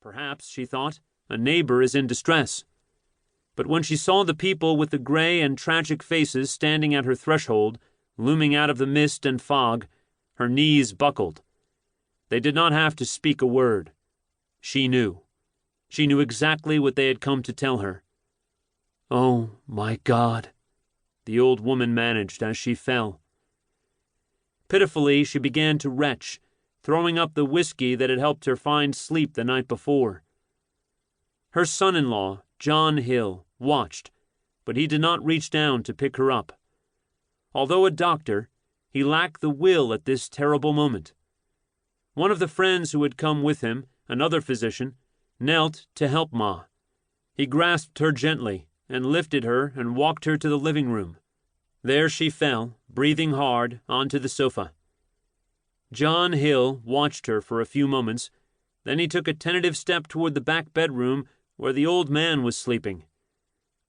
Perhaps, she thought, a neighbor is in distress. But when she saw the people with the gray and tragic faces standing at her threshold, looming out of the mist and fog, her knees buckled. They did not have to speak a word. She knew. She knew exactly what they had come to tell her. "Oh, my God," the old woman managed as she fell. Pitifully, she began to retch, throwing up the whiskey that had helped her find sleep the night before. Her son-in-law, John Hill, watched, but he did not reach down to pick her up. Although a doctor, he lacked the will at this terrible moment. One of the friends who had come with him, another physician, knelt to help Ma. He grasped her gently and lifted her and walked her to the living room. There she fell, breathing hard, onto the sofa. John Hill watched her for a few moments, then he took a tentative step toward the back bedroom where the old man was sleeping.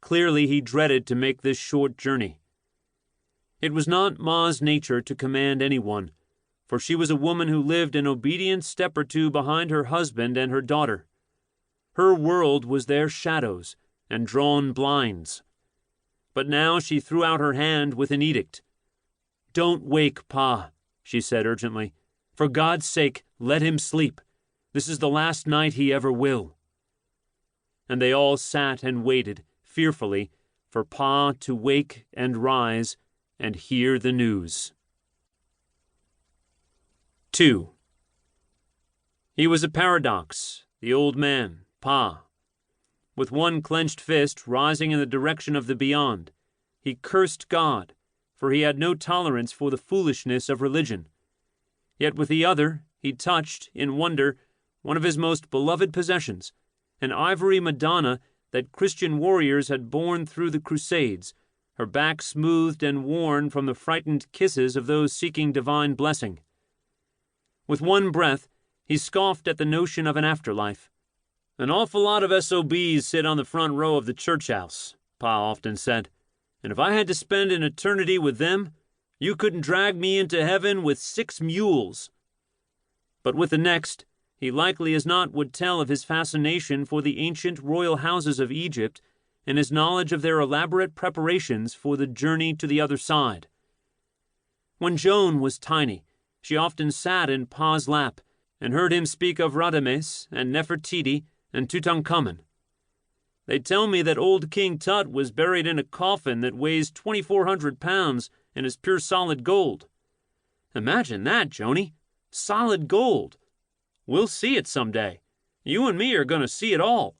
Clearly he dreaded to make this short journey. It was not Ma's nature to command anyone, for she was a woman who lived an obedient step or two behind her husband and her daughter. Her world was their shadows and drawn blinds. But now she threw out her hand with an edict. "Don't wake Pa," she said urgently. "For God's sake, let him sleep. This is the last night he ever will." And they all sat and waited, fearfully, for Pa to wake and rise and hear the news. 2. He was a paradox, the old man, Pa. With one clenched fist rising in the direction of the beyond, he cursed God, for he had no tolerance for the foolishness of religion. Yet with the other, he touched, in wonder, one of his most beloved possessions, an ivory Madonna that Christian warriors had borne through the Crusades, her back smoothed and worn from the frightened kisses of those seeking divine blessing. With one breath, he scoffed at the notion of an afterlife. "An awful lot of SOBs sit on the front row of the church house," Pa often said, "and if I had to spend an eternity with them, you couldn't drag me into heaven with 6 mules." But with the next, he likely as not would tell of his fascination for the ancient royal houses of Egypt and his knowledge of their elaborate preparations for the journey to the other side. When Joan was tiny, she often sat in Pa's lap and heard him speak of Radames and Nefertiti and Tutankhamun. They tell me that old King Tut was buried in a coffin that weighs 2,400 pounds and is pure solid gold. Imagine that, Joni. Solid gold. We'll see it someday. You and me are going to see it all.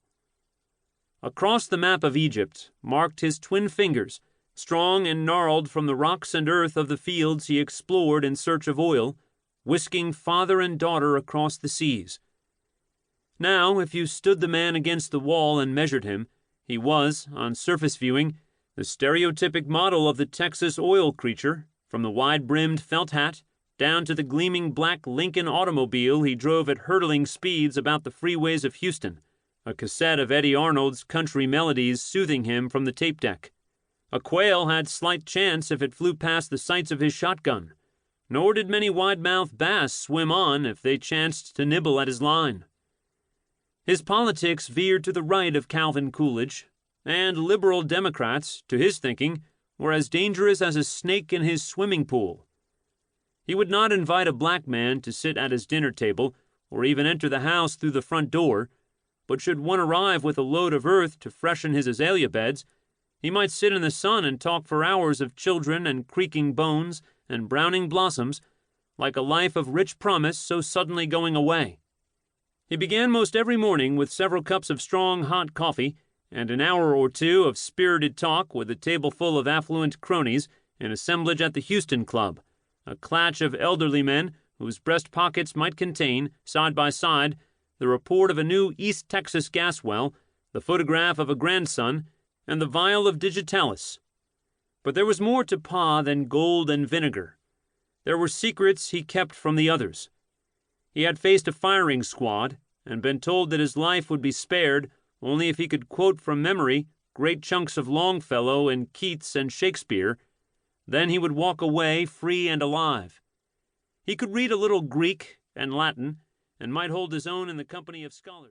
Across the map of Egypt marked his twin fingers, strong and gnarled from the rocks and earth of the fields he explored in search of oil, whisking father and daughter across the seas. Now, if you stood the man against the wall and measured him, he was, on surface viewing, the stereotypic model of the Texas oil creature, from the wide-brimmed felt hat down to the gleaming black Lincoln automobile he drove at hurtling speeds about the freeways of Houston, a cassette of Eddie Arnold's country melodies soothing him from the tape deck. A quail had slight chance if it flew past the sights of his shotgun, nor did many wide-mouthed bass swim on if they chanced to nibble at his line. His politics veered to the right of Calvin Coolidge, and liberal Democrats, to his thinking, were as dangerous as a snake in his swimming pool. He would not invite a black man to sit at his dinner table, or even enter the house through the front door, but should one arrive with a load of earth to freshen his azalea beds, he might sit in the sun and talk for hours of children and creaking bones and browning blossoms, like a life of rich promise so suddenly going away. He began most every morning with several cups of strong hot coffee and an hour or two of spirited talk with a table full of affluent cronies, an assemblage at the Houston Club, a clatch of elderly men whose breast pockets might contain, side by side, the report of a new East Texas gas well, the photograph of a grandson, and the vial of digitalis. But there was more to Pa than gold and vinegar. There were secrets he kept from the others. He had faced a firing squad and been told that his life would be spared only if he could quote from memory great chunks of Longfellow and Keats and Shakespeare. Then he would walk away free and alive. He could read a little Greek and Latin and might hold his own in the company of scholars.